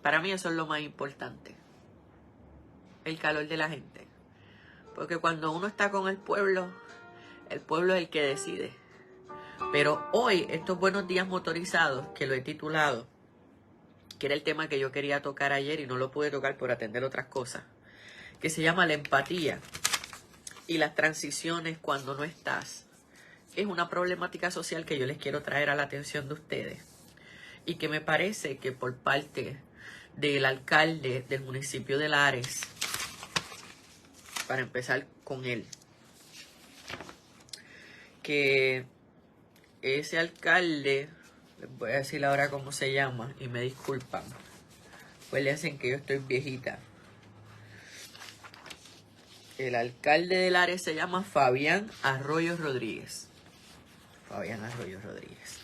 Para mí eso es lo más importante. El calor de la gente. Porque cuando uno está con el pueblo es el que decide. Pero hoy, estos buenos días motorizados, que lo he titulado, que era el tema que yo quería tocar ayer y no lo pude tocar por atender otras cosas, que se llama la empatía y las transiciones cuando no estás. Es una problemática social que yo les quiero traer a la atención de ustedes y que me parece que por parte del alcalde del municipio de Lares, para empezar con él, que ese alcalde, les voy a decir ahora cómo se llama y me disculpan, pues le hacen que yo estoy viejita. El alcalde de Lares se llama Fabián Arroyo Rodríguez. Fabián Arroyo Rodríguez.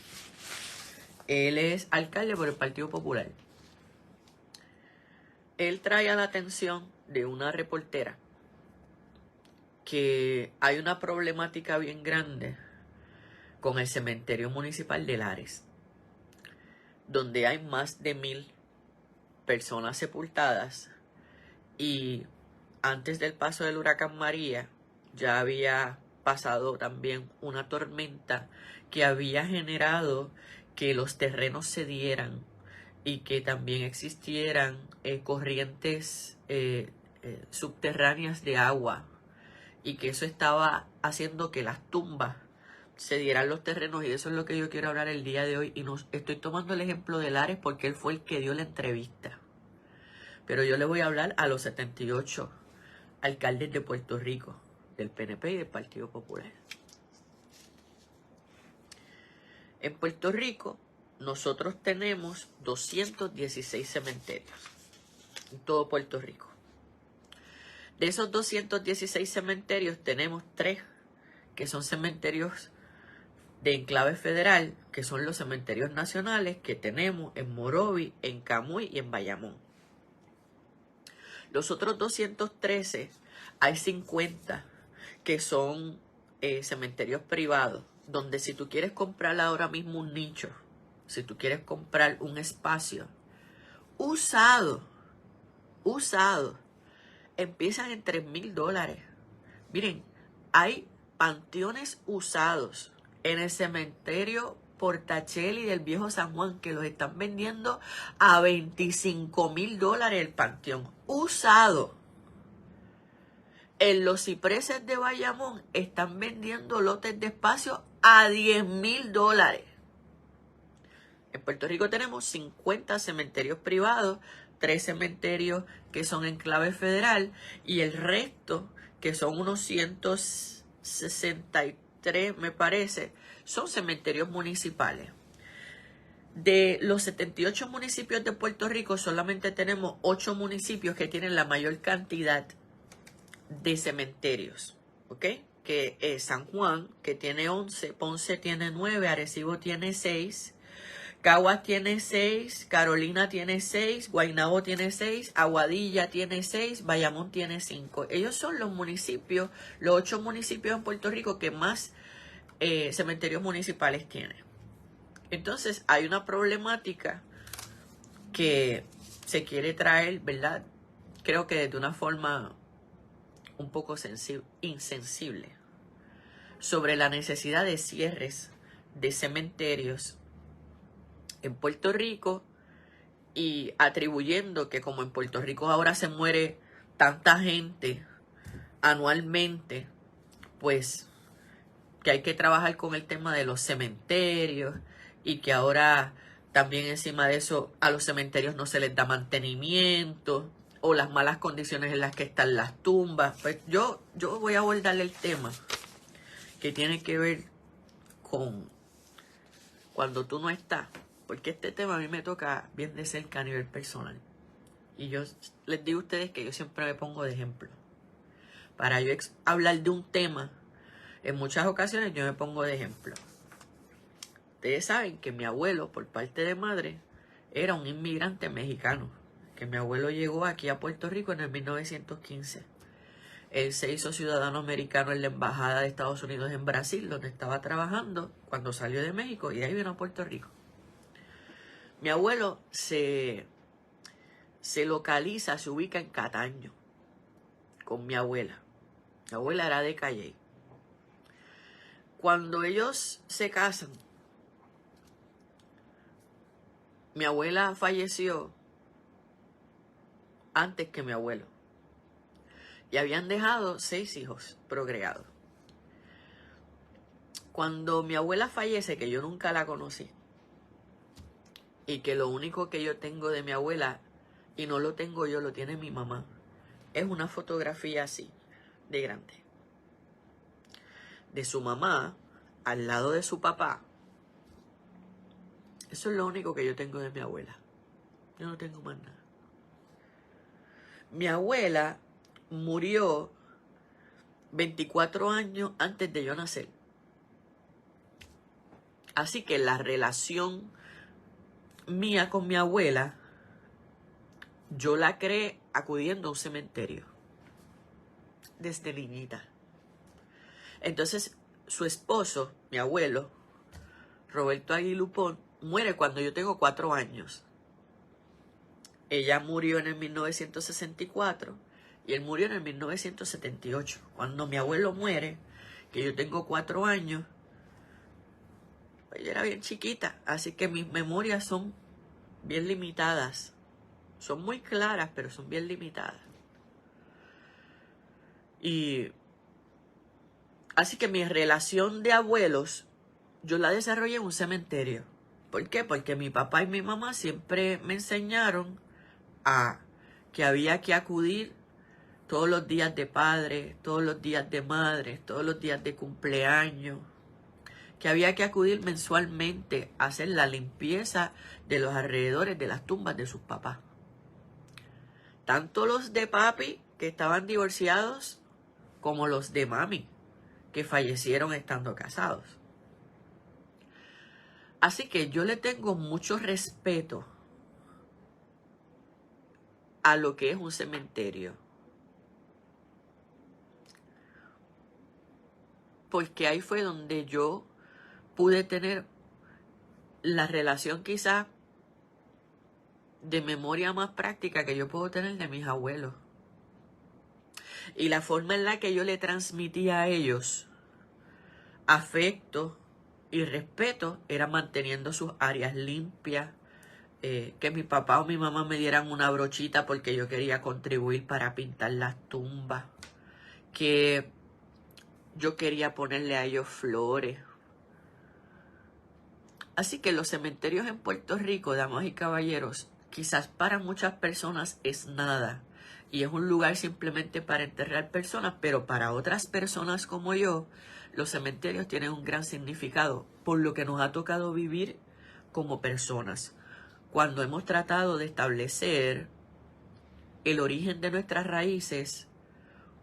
Él es alcalde por el Partido Popular. Él trae a la atención de una reportera que hay una problemática bien grande con el cementerio municipal de Lares, donde hay más de 1000 personas sepultadas y antes del paso del huracán María ya había pasado también una tormenta que había generado que los terrenos cedieran y que también existieran corrientes subterráneas de agua y que eso estaba haciendo que las tumbas cedieran los terrenos, y eso es lo que yo quiero hablar el día de hoy. Y estoy tomando el ejemplo de Lares porque él fue el que dio la entrevista, pero yo le voy a hablar a los 78 alcaldes de Puerto Rico, del PNP y del Partido Popular. En Puerto Rico, nosotros tenemos 216 cementerios, en todo Puerto Rico. De esos 216 cementerios, tenemos 3 que son cementerios de enclave federal, que son los cementerios nacionales que tenemos en Morovi, en Camuy y en Bayamón. Los otros 213, hay 50 que son cementerios privados, donde si tú quieres comprar ahora mismo un nicho, si tú quieres comprar un espacio usado, empiezan en $3,000. Miren, hay panteones usados en el cementerio Portacheli del Viejo San Juan que los están vendiendo a $25,000 el panteón usado. En los cipreses de Bayamón están vendiendo lotes de espacio a $10,000. En Puerto Rico tenemos 50 cementerios privados, 3 cementerios que son en clave federal y el resto, que son unos 163, me parece, son cementerios municipales. De los 78 municipios de Puerto Rico, solamente tenemos 8 municipios que tienen la mayor cantidad de cementerios, ¿ok? Que es San Juan, que tiene 11, Ponce tiene 9, Arecibo tiene 6, Caguas tiene 6, Carolina tiene 6, Guaynabo tiene 6, Aguadilla tiene 6, Bayamón tiene 5. Ellos son los municipios, los 8 municipios en Puerto Rico que más cementerios municipales tienen. Entonces hay una problemática que se quiere traer, ¿verdad? Creo que de una forma un poco insensible, sobre la necesidad de cierres de cementerios en Puerto Rico y atribuyendo que como en Puerto Rico ahora se muere tanta gente anualmente, pues que hay que trabajar con el tema de los cementerios y que ahora también encima de eso a los cementerios no se les da mantenimiento o las malas condiciones en las que están las tumbas. Pues yo voy a abordar el tema que tiene que ver con cuando tú no estás, porque este tema a mí me toca bien de cerca a nivel personal. Y yo les digo a ustedes que yo siempre me pongo de ejemplo. Para yo hablar de un tema, en muchas ocasiones yo me pongo de ejemplo. Ustedes saben que mi abuelo, por parte de madre, era un inmigrante mexicano. Que mi abuelo llegó aquí a Puerto Rico en el 1915. Él se hizo ciudadano americano en la embajada de Estados Unidos en Brasil, donde estaba trabajando cuando salió de México, y de ahí vino a Puerto Rico. Mi abuelo se se localiza, se ubica en Cataño, con mi abuela. Mi abuela era de Calley. Cuando ellos se casan, mi abuela falleció antes que mi abuelo. Y habían dejado 6 hijos procreados. Cuando mi abuela fallece, que yo nunca la conocí, y que lo único que yo tengo de mi abuela, y no lo tengo yo, lo tiene mi mamá, es una fotografía así, de grande, de su mamá al lado de su papá. Eso es lo único que yo tengo de mi abuela. Yo no tengo más nada. Mi abuela murió 24 años antes de yo nacer. Así que la relación mía con mi abuela, yo la creé acudiendo a un cementerio desde niñita. Entonces, su esposo, mi abuelo, Roberto Aguilupón, muere cuando yo tengo 4 años. Ella murió en el 1964 y él murió en el 1978. Cuando mi abuelo muere, que yo tengo 4 años, pues yo era bien chiquita, así que mis memorias son bien limitadas. Son muy claras, pero son bien limitadas. Y así que mi relación de abuelos, yo la desarrollé en un cementerio. ¿Por qué? Porque mi papá y mi mamá siempre me enseñaron a que había que acudir todos los días de padre, todos los días de madre, todos los días de cumpleaños, que había que acudir mensualmente a hacer la limpieza de los alrededores de las tumbas de sus papás. Tanto los de papi, que estaban divorciados, como los de mami, que fallecieron estando casados. Así que yo le tengo mucho respeto a lo que es un cementerio. Porque ahí fue donde yo pude tener la relación quizás de memoria más práctica que yo puedo tener de mis abuelos. Y la forma en la que yo le transmitía a ellos afecto y respeto era manteniendo sus áreas limpias, que mi papá o mi mamá me dieran una brochita porque yo quería contribuir para pintar las tumbas, que yo quería ponerle a ellos flores. Así que los cementerios en Puerto Rico, damas y caballeros, quizás para muchas personas es nada y es un lugar simplemente para enterrar personas, pero para otras personas como yo, los cementerios tienen un gran significado por lo que nos ha tocado vivir como personas. Cuando hemos tratado de establecer el origen de nuestras raíces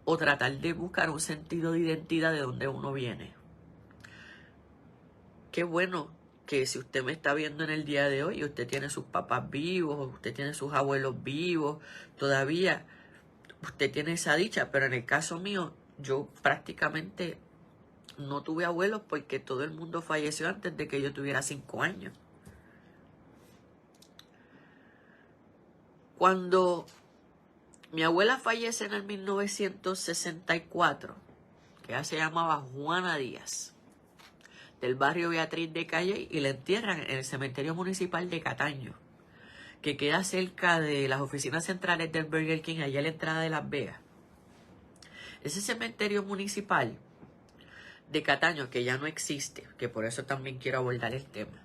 o tratar de buscar un sentido de identidad de donde uno viene. Qué bueno que si usted me está viendo en el día de hoy y usted tiene sus papás vivos, usted tiene sus abuelos vivos, todavía usted tiene esa dicha, pero en el caso mío, yo prácticamente no tuve abuelos porque todo el mundo falleció antes de que yo tuviera 5 años. Cuando mi abuela fallece en el 1964, que ella se llamaba Juana Díaz, del barrio Beatriz de Calley, y la entierran en el cementerio municipal de Cataño, que queda cerca de las oficinas centrales del Burger King, allá a la entrada de Las Vegas. Ese cementerio municipal de Cataño, que ya no existe, que por eso también quiero abordar el tema,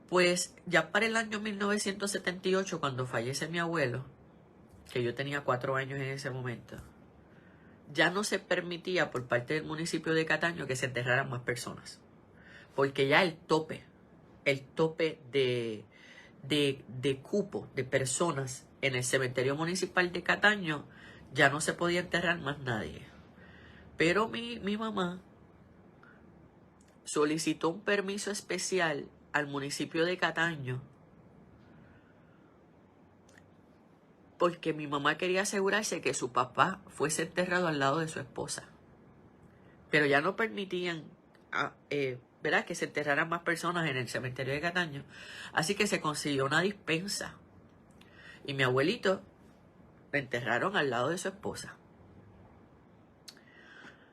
pues ya para el año 1978, cuando fallece mi abuelo, que yo tenía 4 años en ese momento, ya no se permitía por parte del municipio de Cataño que se enterraran más personas. Porque ya el tope de cupo de personas en el cementerio municipal de Cataño, ya no se podía enterrar más nadie. Pero mi mamá solicitó un permiso especial al municipio de Cataño porque mi mamá quería asegurarse que su papá fuese enterrado al lado de su esposa. Pero ya no permitían, ¿verdad?, que se enterraran más personas en el cementerio de Cataño. Así que se consiguió una dispensa. Y mi abuelito lo enterraron al lado de su esposa.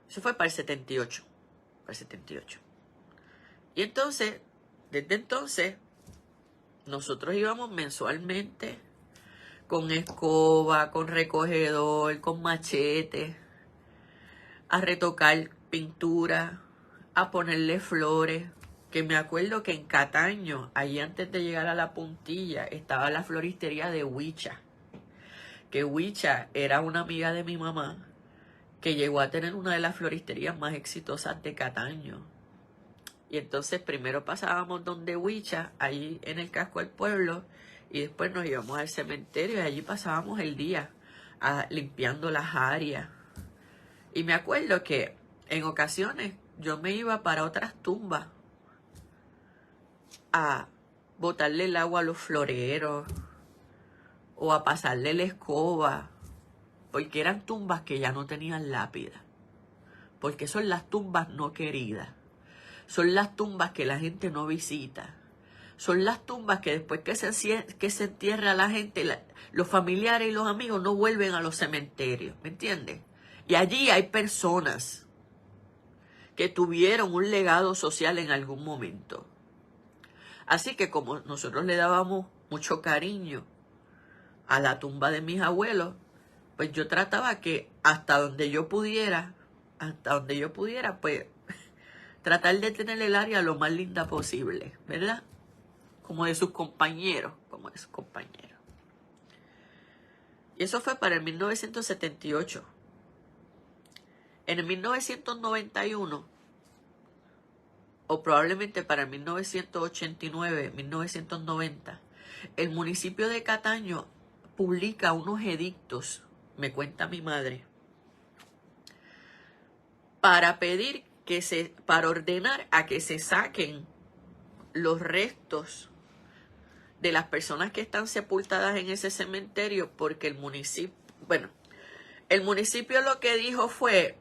Eso fue para el 78. Para el 78. Y entonces, desde entonces, nosotros íbamos mensualmente con escoba, con recogedor, con machete, a retocar pintura, a ponerle flores. Que me acuerdo que en Cataño, allí antes de llegar a la Puntilla, estaba la floristería de Huicha. Que Huicha era una amiga de mi mamá que llegó a tener una de las floristerías más exitosas de Cataño. Y entonces primero pasábamos donde Huicha, allí en el casco del pueblo, y después nos íbamos al cementerio y allí pasábamos el día limpiando las áreas. Y me acuerdo que en ocasiones yo me iba para otras tumbas a botarle el agua a los floreros o a pasarle la escoba, porque eran tumbas que ya no tenían lápida, porque son las tumbas no queridas, son las tumbas que la gente no visita, son las tumbas que después que se entierra la gente, los familiares y los amigos no vuelven a los cementerios, ¿me entiendes? Y allí hay personas que tuvieron un legado social en algún momento. Así que como nosotros le dábamos mucho cariño a la tumba de mis abuelos, pues yo trataba que hasta donde yo pudiera, pues tratar de tener el área lo más linda posible, ¿verdad? Como de sus compañeros, Y eso fue para el 1978. En el 1991, o probablemente para el 1989, 1990, el municipio de Cataño publica unos edictos, me cuenta mi madre, para pedir para ordenar a que se saquen los restos de las personas que están sepultadas en ese cementerio, porque el municipio lo que dijo fue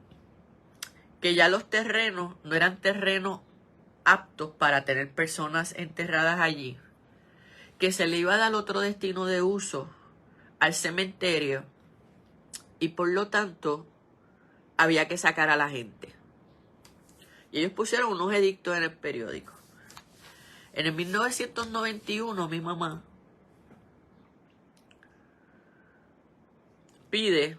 que ya los terrenos no eran terrenos aptos para tener personas enterradas allí, que se le iba a dar otro destino de uso al cementerio y por lo tanto había que sacar a la gente. Y ellos pusieron unos edictos en el periódico. En el 1991 mi mamá pide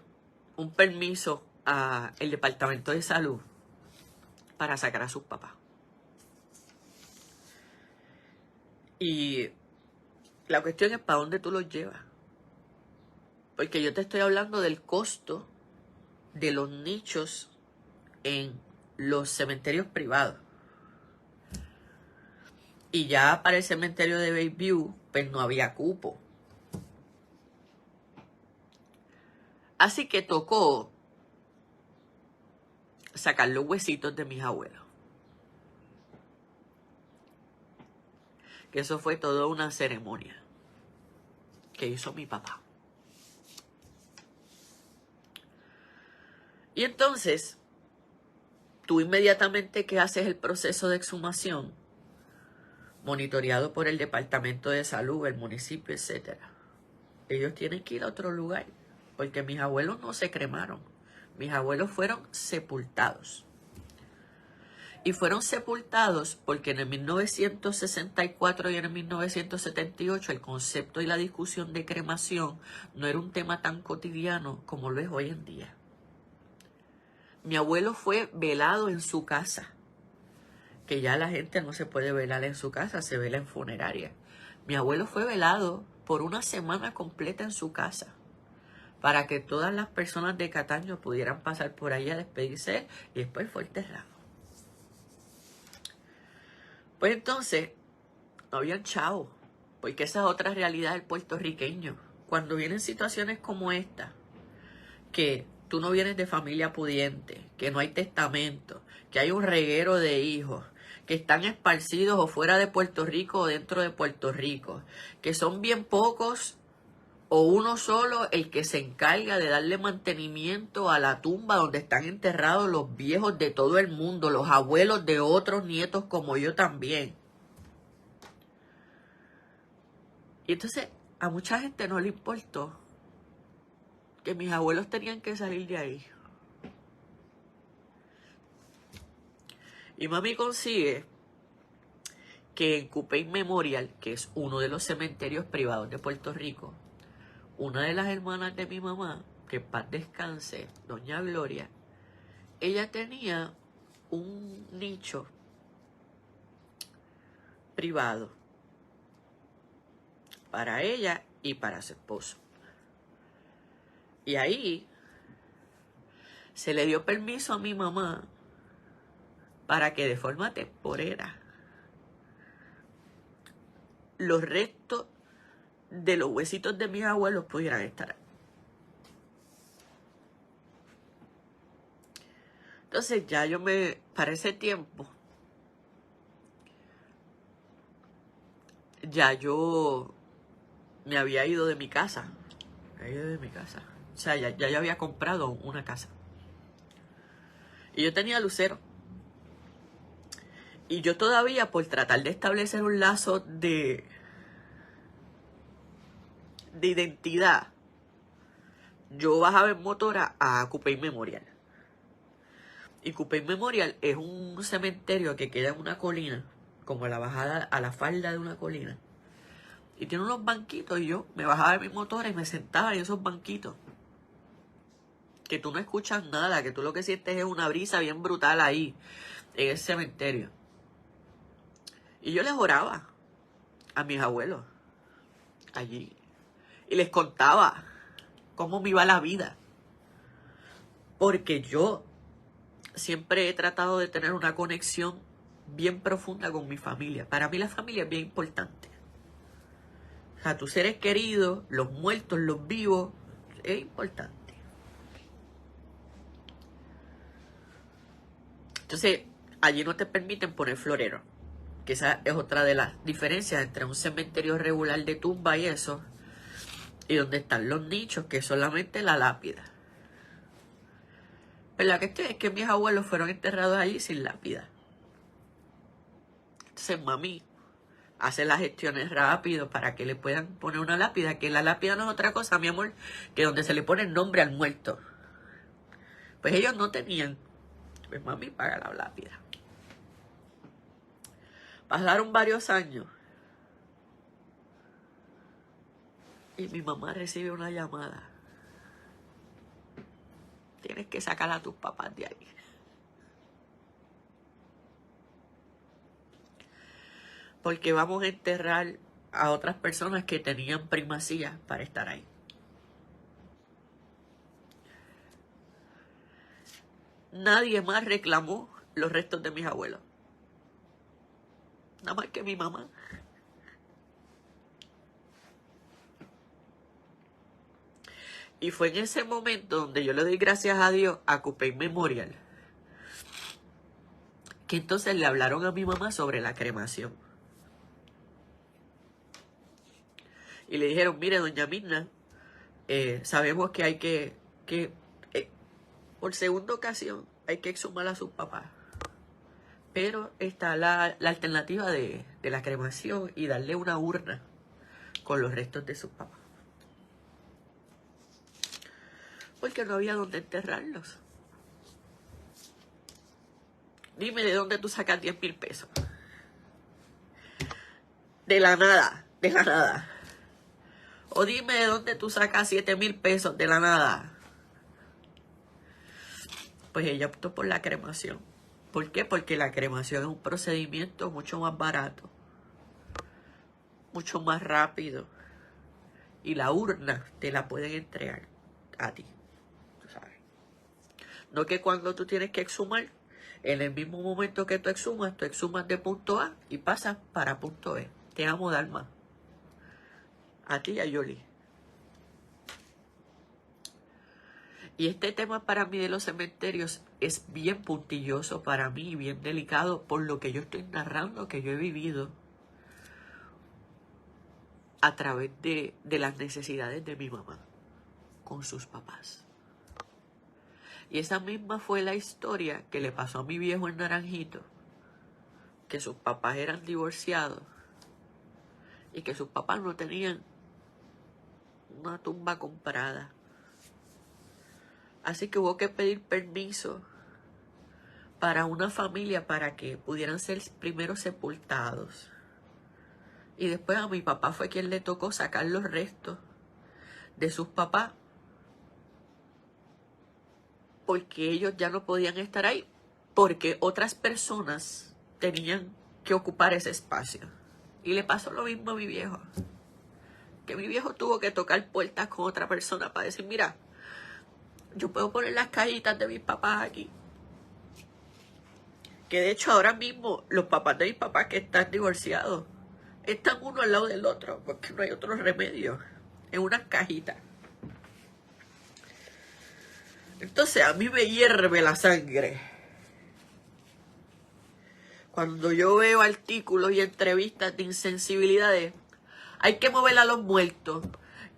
un permiso al Departamento de Salud para sacar a sus papás. Y la cuestión es para dónde tú los llevas. Porque yo te estoy hablando del costo de los nichos en los cementerios privados. Y ya para el cementerio de Bayview, pues no había cupo. Así que tocó sacar los huesitos de mis abuelos. Que eso fue toda una ceremonia que hizo mi papá. Y entonces, tú inmediatamente que haces el proceso de exhumación, monitoreado por el Departamento de Salud, el municipio, etc., ellos tienen que ir a otro lugar, porque mis abuelos no se cremaron. Mis abuelos fueron sepultados. Y fueron sepultados porque en el 1964 y en el 1978 el concepto y la discusión de cremación no era un tema tan cotidiano como lo es hoy en día. Mi abuelo fue velado en su casa, que ya la gente no se puede velar en su casa, se vela en funeraria. Mi abuelo fue velado por una semana completa en su casa, para que todas las personas de Cataño pudieran pasar por ahí a despedirse y después fue enterrado. Pues entonces, no habían chavos, porque esa es otra realidad del puertorriqueño. Cuando vienen situaciones como esta, que tú no vienes de familia pudiente, que no hay testamento, que hay un reguero de hijos, que están esparcidos o fuera de Puerto Rico o dentro de Puerto Rico, que son bien pocos o uno solo el que se encarga de darle mantenimiento a la tumba donde están enterrados los viejos de todo el mundo, los abuelos de otros nietos como yo también. Y entonces a mucha gente no le importó que mis abuelos tenían que salir de ahí. Y mami consigue que en Cupey Memorial, que es uno de los cementerios privados de Puerto Rico, una de las hermanas de mi mamá, que en paz descanse, doña Gloria, ella tenía un nicho privado para ella y para su esposo. Y ahí se le dio permiso a mi mamá para que de forma temporera los restos de los huesitos de mis abuelos pudieran estar ahí. Entonces ya para ese tiempo, ya yo me había ido de mi casa. O sea, ya yo había comprado una casa. Y yo tenía lucero. Y yo todavía, por tratar de establecer un lazo de identidad, yo bajaba en motora a Cupey Memorial. Y Cupey Memorial es un cementerio que queda en una colina, como a la bajada, a la falda de una colina. Y tiene unos banquitos y yo me bajaba de mi motora y me sentaba en esos banquitos. Que tú no escuchas nada, que tú lo que sientes es una brisa bien brutal ahí, en ese cementerio. Y yo les oraba a mis abuelos allí. Y les contaba cómo me iba la vida. Porque yo siempre he tratado de tener una conexión bien profunda con mi familia. Para mí la familia es bien importante. O sea, tus seres queridos, los muertos, los vivos, es importante. Entonces, allí no te permiten poner florero. Que esa es otra de las diferencias entre un cementerio regular de tumba y eso, y donde están los nichos, que es solamente la lápida. Pero la cuestión es que mis abuelos fueron enterrados allí sin lápida. Entonces mami hace las gestiones rápido para que le puedan poner una lápida, que la lápida no es otra cosa, mi amor, que donde se le pone el nombre al muerto. Pues ellos no tenían. Pues mami paga la lápida. Pasaron varios años y mi mamá recibe una llamada. Tienes que sacar a tus papás de ahí. Porque vamos a enterrar a otras personas que tenían primacía para estar ahí. Nadie más reclamó los restos de mis abuelos. Nada más que mi mamá. Y fue en ese momento donde yo le doy gracias a Dios a Cupey Memorial, que entonces le hablaron a mi mamá sobre la cremación. Y le dijeron, mire, doña Mirna, sabemos que hay que por segunda ocasión, hay que exhumar a sus papás. Pero está la alternativa de la cremación y darle una urna con los restos de sus papás. Porque no había dónde enterrarlos. Dime de dónde tú sacas 10,000 pesos. De la nada, de la nada. O dime de dónde tú sacas 7,000 pesos de la nada. Pues ella optó por la cremación. ¿Por qué? Porque la cremación es un procedimiento mucho más barato, mucho más rápido. Y la urna te la pueden entregar a ti. ¿Tú sabes? No que cuando tú tienes que exhumar, en el mismo momento que tú exhumas de punto A y pasas para punto B. Te amo, Dalma. A ti y a Yoli. Y este tema para mí de los cementerios es bien puntilloso para mí, bien delicado, por lo que yo estoy narrando, que yo he vivido a través de las necesidades de mi mamá con sus papás. Y esa misma fue la historia que le pasó a mi viejo en Naranjito, que sus papás eran divorciados y que sus papás no tenían una tumba comprada. Así que hubo que pedir permiso para una familia para que pudieran ser primero sepultados. Y después a mi papá fue quien le tocó sacar los restos de sus papás, porque ellos ya no podían estar ahí, porque otras personas tenían que ocupar ese espacio. Y le pasó lo mismo a mi viejo, que mi viejo tuvo que tocar puertas con otra persona para decir, mira, yo puedo poner las cajitas de mis papás aquí. Que de hecho ahora mismo los papás de mis papás que están divorciados están uno al lado del otro, porque no hay otro remedio, en una cajita. Entonces a mí me hierve la sangre cuando yo veo artículos y entrevistas de insensibilidades. Hay que mover a los muertos.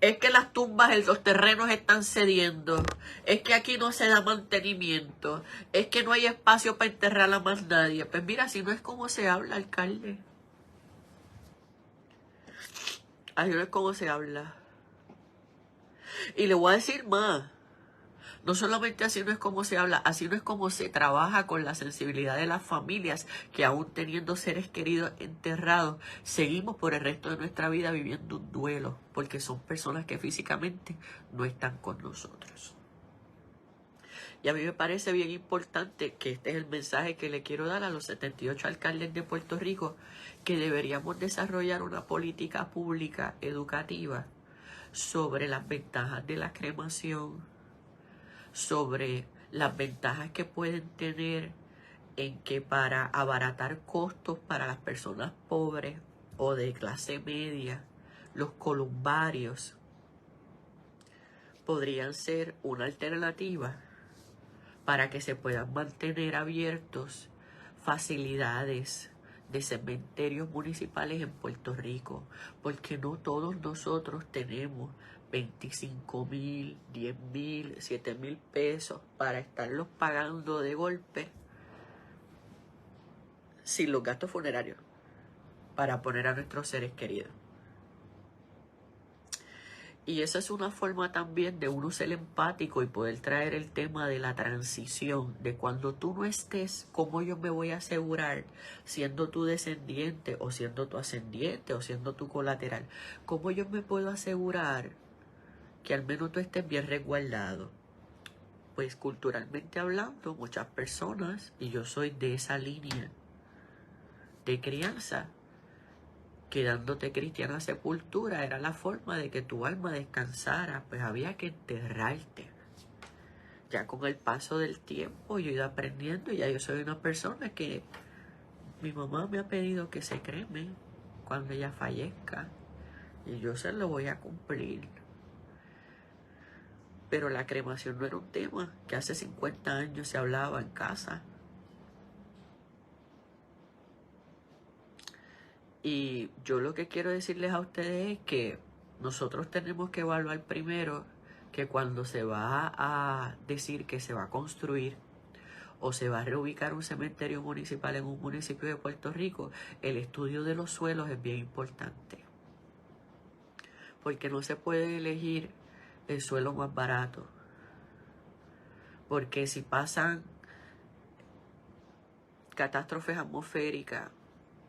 Es que las tumbas, los terrenos están cediendo. Es que aquí no se da mantenimiento. Es que no hay espacio para enterrar a más nadie. Pues mira, si no es como se habla, alcalde. Así no es como se habla. Y le voy a decir más. No solamente así no es como se habla, así no es como se trabaja con la sensibilidad de las familias que aún teniendo seres queridos enterrados, seguimos por el resto de nuestra vida viviendo un duelo, porque son personas que físicamente no están con nosotros. Y a mí me parece bien importante que este es el mensaje que le quiero dar a los 78 alcaldes de Puerto Rico, que deberíamos desarrollar una política pública educativa sobre las ventajas de la cremación, sobre las ventajas que pueden tener en que para abaratar costos para las personas pobres o de clase media, los columbarios podrían ser una alternativa para que se puedan mantener abiertos facilidades de cementerios municipales en Puerto Rico, porque no todos nosotros tenemos 25,000, 10,000, 7,000 pesos para estarlos pagando de golpe sin los gastos funerarios para poner a nuestros seres queridos. Y esa es una forma también de uno ser empático y poder traer el tema de la transición, de cuando tú no estés, ¿cómo yo me voy a asegurar, siendo tu descendiente o siendo tu ascendiente o siendo tu colateral, cómo yo me puedo asegurar que al menos tú estés bien resguardado? Pues culturalmente hablando, muchas personas, y yo soy de esa línea de crianza, que dándote cristiana sepultura era la forma de que tu alma descansara, pues había que enterrarte. Ya con el paso del tiempo yo he ido aprendiendo, ya yo soy una persona que mi mamá me ha pedido que se creme cuando ella fallezca y yo se lo voy a cumplir. Pero la cremación no era un tema que hace 50 años se hablaba en casa. Y yo lo que quiero decirles a ustedes es que nosotros tenemos que evaluar primero que cuando se va a decir que se va a construir o se va a reubicar un cementerio municipal en un municipio de Puerto Rico, el estudio de los suelos es bien importante. Porque no se puede elegir el suelo más barato. Porque si pasan catástrofes atmosféricas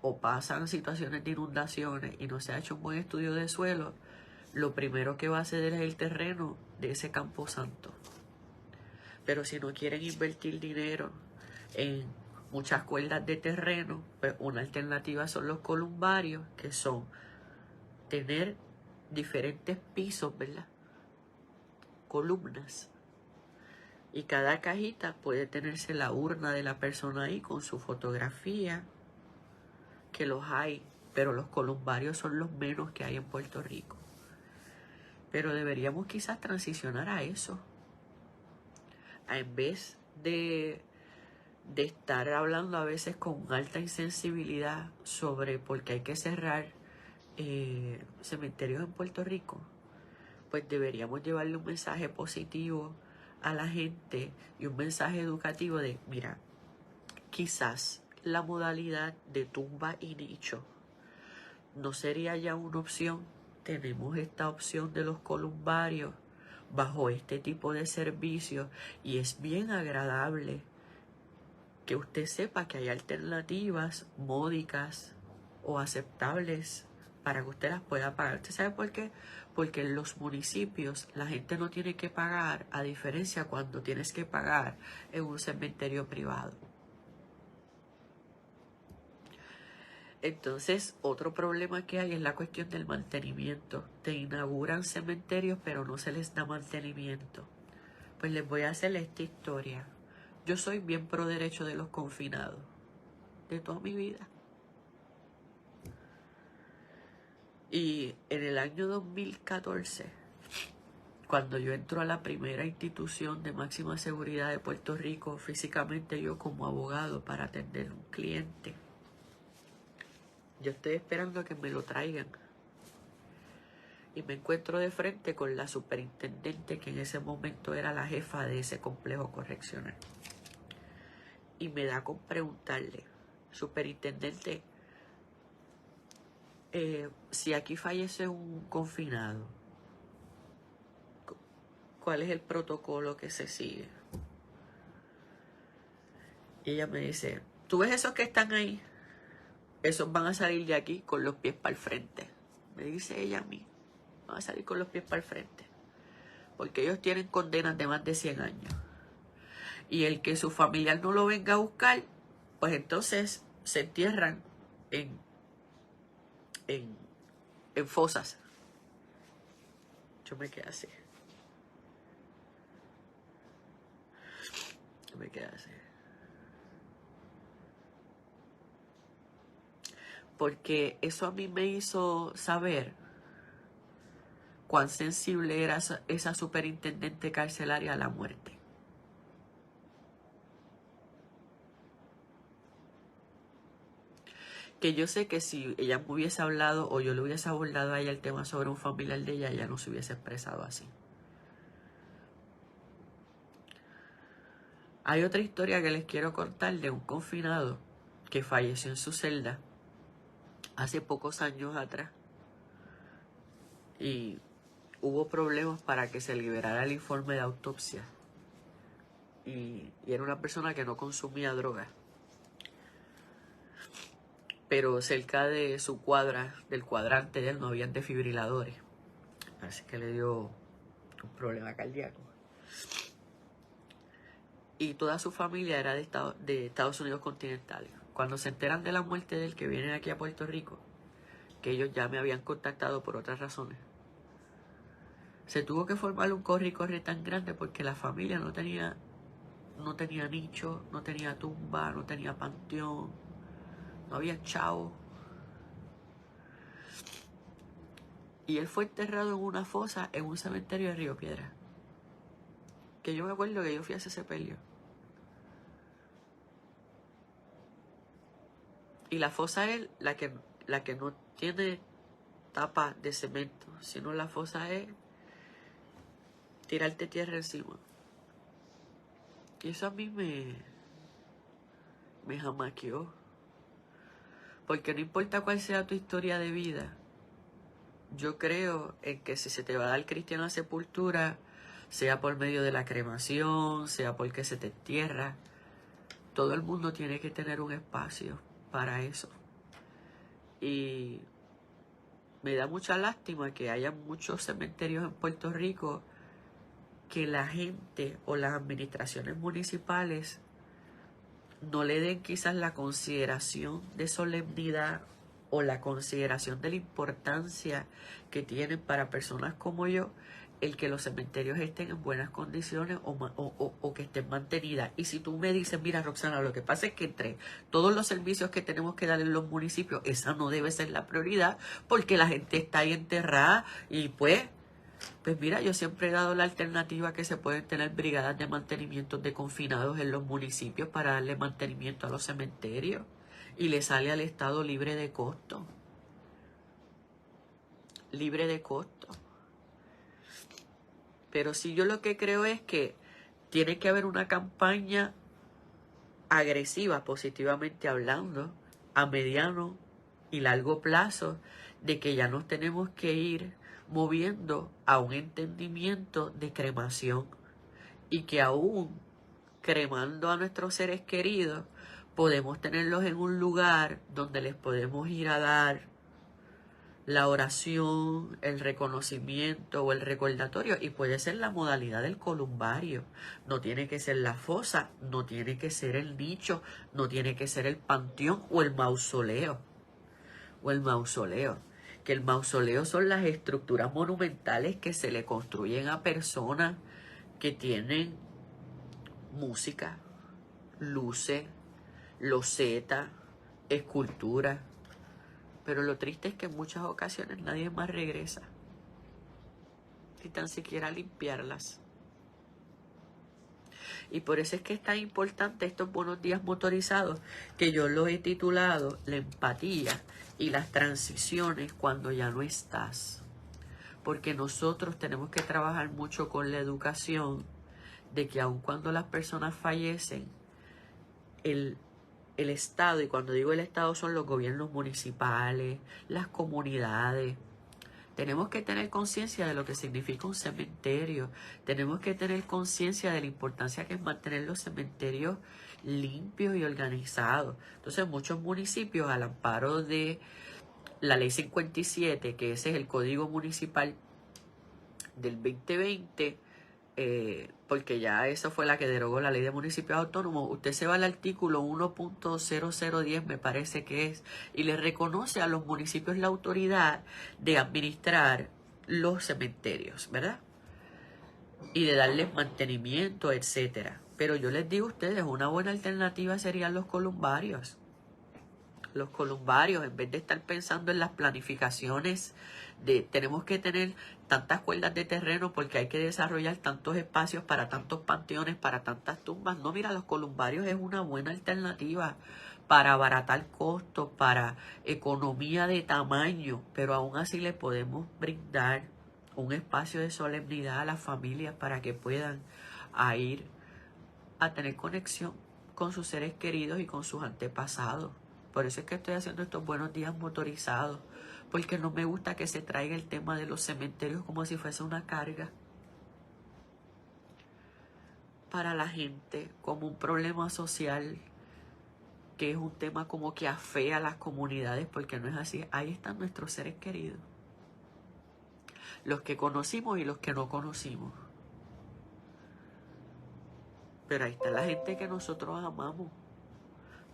o pasan situaciones de inundaciones y no se ha hecho un buen estudio de suelo, lo primero que va a ceder es el terreno de ese camposanto. Pero si no quieren invertir dinero en muchas cuerdas de terreno, pues una alternativa son los columbarios, que son tener diferentes pisos, ¿verdad? Columnas. Y cada cajita puede tenerse la urna de la persona ahí con su fotografía, que los hay, pero los columbarios son los menos que hay en Puerto Rico. Pero deberíamos quizás transicionar a eso. En vez de estar hablando a veces con alta insensibilidad sobre por qué hay que cerrar cementerios en Puerto Rico, pues deberíamos llevarle un mensaje positivo a la gente y un mensaje educativo de, mira, quizás la modalidad de tumba y nicho no sería ya una opción tenemos esta opción de los columbarios bajo este tipo de servicios y es bien agradable que usted sepa que hay alternativas módicas o aceptables para que usted las pueda pagar. ¿Usted sabe por qué? Porque en los municipios la gente no tiene que pagar, a diferencia cuando tienes que pagar en un cementerio privado. Entonces, otro problema que hay es la cuestión del mantenimiento. Te inauguran cementerios, pero no se les da mantenimiento. Pues les voy a hacer esta historia. Yo soy bien pro derecho de los confinados, de toda mi vida. Y en el año 2014, cuando yo entro a la primera institución de máxima seguridad de Puerto Rico, físicamente yo como abogado para atender un cliente, yo estoy esperando a que me lo traigan. Y me encuentro de frente con la superintendente que en ese momento era la jefa de ese complejo correccional. Y me da con preguntarle, superintendente, si aquí fallece un confinado, ¿cuál es el protocolo que se sigue? Y ella me dice, ¿tú ves esos que están ahí? Esos van a salir de aquí con los pies para el frente. Me dice ella a mí, van a salir con los pies para el frente. Porque ellos tienen condenas de más de 100 años. Y el que su familiar no lo venga a buscar, pues entonces se entierran en fosas. Yo me quedé así. Yo me quedé así. Porque eso a mí me hizo saber cuán sensible era esa superintendente carcelaria a la muerte. Que yo sé que si ella me hubiese hablado o yo le hubiese abordado a ella el tema sobre un familiar de ella no se hubiese expresado así. Hay otra historia que les quiero contar de un confinado que falleció en su celda hace pocos años atrás. Y hubo problemas para que se liberara el informe de autopsia. Y era una persona que no consumía drogas. Pero cerca de su del cuadrante de él, no habían desfibriladores. Así que le dio un problema cardíaco. Y toda su familia era de Estados Unidos continentales. Cuando se enteran de la muerte de él, que vienen aquí a Puerto Rico, que ellos ya me habían contactado por otras razones, se tuvo que formar un corre y corre tan grande porque la familia no tenía nicho, no tenía tumba, no tenía panteón, no había chavo. Y él fue enterrado en una fosa en un cementerio de Río Piedra. Que yo me acuerdo que yo fui a ese sepelio. Y la fosa es la que no tiene tapa de cemento, sino la fosa es tirarte tierra encima. Y eso a mí me jamaqueó. Porque no importa cuál sea tu historia de vida, yo creo en que si se te va a dar cristiana sepultura, sea por medio de la cremación, sea porque se te entierra, todo el mundo tiene que tener un espacio para eso. Y me da mucha lástima que haya muchos cementerios en Puerto Rico que la gente o las administraciones municipales no le den quizás la consideración de solemnidad o la consideración de la importancia que tienen para personas como yo el que los cementerios estén en buenas condiciones o que estén mantenidas. Y si tú me dices, mira Roxana, lo que pasa es que entre todos los servicios que tenemos que dar en los municipios, esa no debe ser la prioridad porque la gente está ahí enterrada y pues mira, yo siempre he dado la alternativa que se pueden tener brigadas de mantenimiento de confinados en los municipios para darle mantenimiento a los cementerios y le sale al Estado libre de costo. Libre de costo. Pero sí, yo lo que creo es que tiene que haber una campaña agresiva, positivamente hablando, a mediano y largo plazo, de que ya nos tenemos que ir moviendo a un entendimiento de cremación y que aún cremando a nuestros seres queridos podemos tenerlos en un lugar donde les podemos ir a dar la oración, el reconocimiento o el recordatorio, y puede ser la modalidad del columbario. No tiene que ser la fosa, no tiene que ser el nicho, no tiene que ser el panteón o el mausoleo. Que el mausoleo son las estructuras monumentales que se le construyen a personas que tienen música, luces, losetas, esculturas. Pero lo triste es que en muchas ocasiones nadie más regresa, ni tan siquiera a limpiarlas. Y por eso es que es tan importante estos buenos días motorizados, que yo lo he titulado La empatía y las transiciones cuando ya no estás. Porque nosotros tenemos que trabajar mucho con la educación de que aun cuando las personas fallecen, el Estado, y cuando digo el Estado son los gobiernos municipales, las comunidades, tenemos que tener conciencia de lo que significa un cementerio. Tenemos que tener conciencia de la importancia que es mantener los cementerios limpios y organizados. Entonces, muchos municipios, al amparo de la Ley 57, que ese es el Código Municipal del 2020, porque ya esa fue la que derogó la Ley de Municipios Autónomos, usted se va al artículo 1.0010, me parece que es, y le reconoce a los municipios la autoridad de administrar los cementerios, ¿verdad? Y de darles mantenimiento, etcétera. Pero yo les digo a ustedes, una buena alternativa serían los columbarios. Los columbarios, en vez de estar pensando en las planificaciones de tenemos que tener tantas cuerdas de terreno porque hay que desarrollar tantos espacios para tantos panteones, para tantas tumbas. No, mira, los columbarios es una buena alternativa para abaratar costos, para economía de tamaño, pero aún así le podemos brindar un espacio de solemnidad a las familias para que puedan ir a tener conexión con sus seres queridos y con sus antepasados. Por eso es que estoy haciendo estos buenos días motorizados, porque no me gusta que se traiga el tema de los cementerios como si fuese una carga para la gente, como un problema social, que es un tema como que afea a las comunidades, porque no es así. Ahí están nuestros seres queridos, los que conocimos y los que no conocimos. Pero ahí está la gente que nosotros amamos.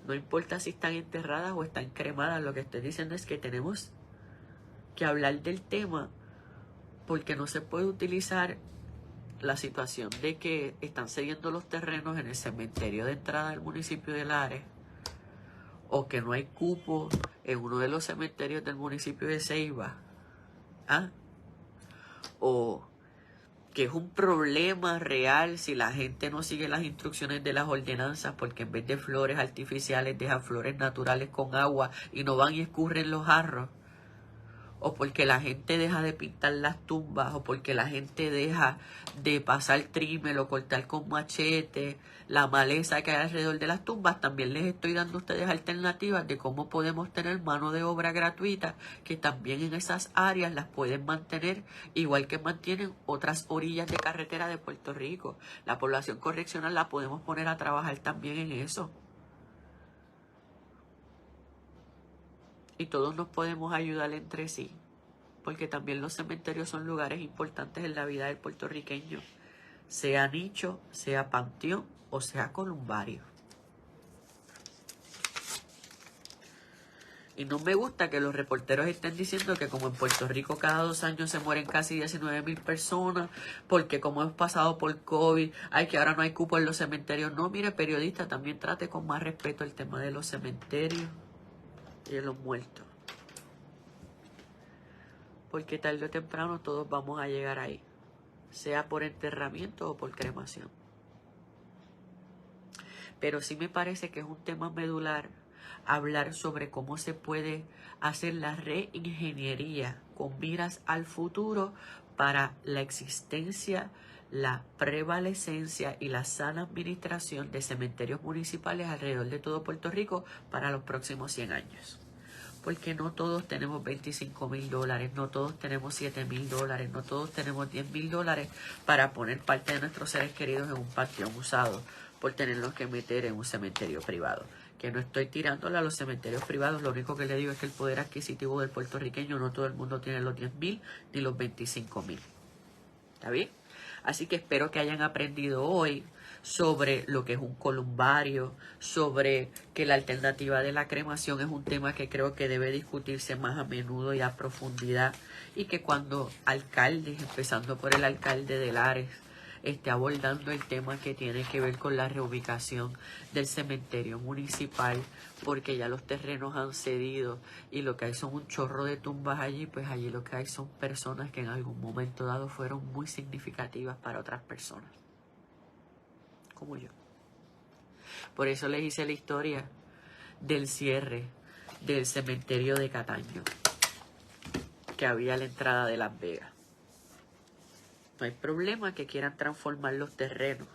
No importa si están enterradas o están cremadas, lo que estoy diciendo es que tenemos que hablar del tema, porque no se puede utilizar la situación de que están cediendo los terrenos en el cementerio de entrada del municipio de Lares, o que no hay cupo en uno de los cementerios del municipio de Ceiba, o que es un problema real si la gente no sigue las instrucciones de las ordenanzas, porque en vez de flores artificiales dejan flores naturales con agua y no van y escurren los jarros, o porque la gente deja de pintar las tumbas, o porque la gente deja de pasar trímel o cortar con machete la maleza que hay alrededor de las tumbas. También les estoy dando a ustedes alternativas de cómo podemos tener mano de obra gratuita, que también en esas áreas las pueden mantener, igual que mantienen otras orillas de carretera de Puerto Rico. La población correccional la podemos poner a trabajar también en eso. Y todos nos podemos ayudar entre sí, porque también los cementerios son lugares importantes en la vida del puertorriqueño, sea nicho, sea panteón o sea columbario. Y no me gusta que los reporteros estén diciendo que como en Puerto Rico cada 2 años se mueren casi 19,000 personas, porque como hemos pasado por COVID, que ahora no hay cupo en los cementerios. No, mire, periodista, también trate con más respeto el tema de los cementerios y de los muertos, porque tarde o temprano todos vamos a llegar ahí, sea por enterramiento o por cremación. Pero sí me parece que es un tema medular hablar sobre cómo se puede hacer la reingeniería con miras al futuro para la existencia, la prevalecencia y la sana administración de cementerios municipales alrededor de todo Puerto Rico para los próximos 100 años. porque no todos tenemos $25,000, no todos tenemos $7,000, no todos tenemos $10,000 para poner parte de nuestros seres queridos en un panteón usado por tenerlos que meter en un cementerio privado. Que no estoy tirándole a los cementerios privados, lo único que le digo es que el poder adquisitivo del puertorriqueño, no todo el mundo tiene los 10,000 ni los 25,000. ¿Está bien? Así que espero que hayan aprendido hoy sobre lo que es un columbario, sobre que la alternativa de la cremación es un tema que creo que debe discutirse más a menudo y a profundidad, y que cuando alcaldes, empezando por el alcalde de Lares, esté abordando el tema que tiene que ver con la reubicación del cementerio municipal, porque ya los terrenos han cedido y lo que hay son un chorro de tumbas allí, pues allí lo que hay son personas que en algún momento dado fueron muy significativas para otras personas, como yo. Por eso les hice la historia del cierre del cementerio de Cataño, que había a la entrada de Las Vegas. No hay problema que quieran transformar los terrenos.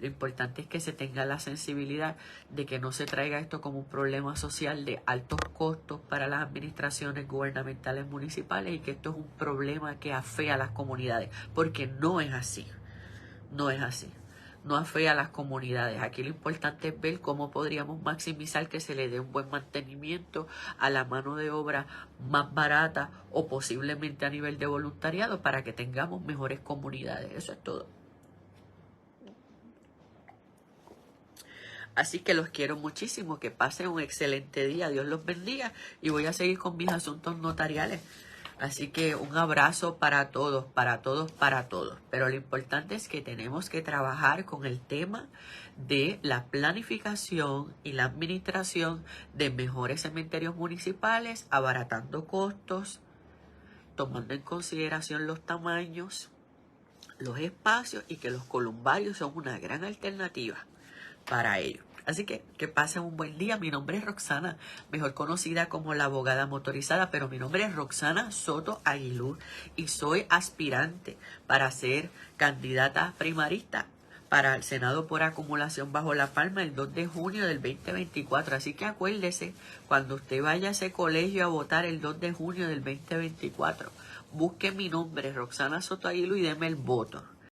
Lo importante es que se tenga la sensibilidad de que no se traiga esto como un problema social de altos costos para las administraciones gubernamentales municipales y que esto es un problema que afea a las comunidades, porque no es así. No es así. No afea a las comunidades. Aquí lo importante es ver cómo podríamos maximizar que se le dé un buen mantenimiento a la mano de obra más barata o posiblemente a nivel de voluntariado para que tengamos mejores comunidades. Eso es todo. Así que los quiero muchísimo. Que pasen un excelente día. Dios los bendiga. Y voy a seguir con mis asuntos notariales. Así que un abrazo para todos, para todos, para todos. Pero lo importante es que tenemos que trabajar con el tema de la planificación y la administración de mejores cementerios municipales, abaratando costos, tomando en consideración los tamaños, los espacios, y que los columbarios son una gran alternativa para ello. Así que pasen un buen día. Mi nombre es Roxana, mejor conocida como la abogada motorizada, pero mi nombre es Roxana Soto Aguilú y soy aspirante para ser candidata primarista para el Senado por acumulación bajo la palma el 2 de junio del 2024. Así que acuérdese, cuando usted vaya a ese colegio a votar el 2 de junio del 2024, busque mi nombre, Roxana Soto Aguilú, y deme el voto.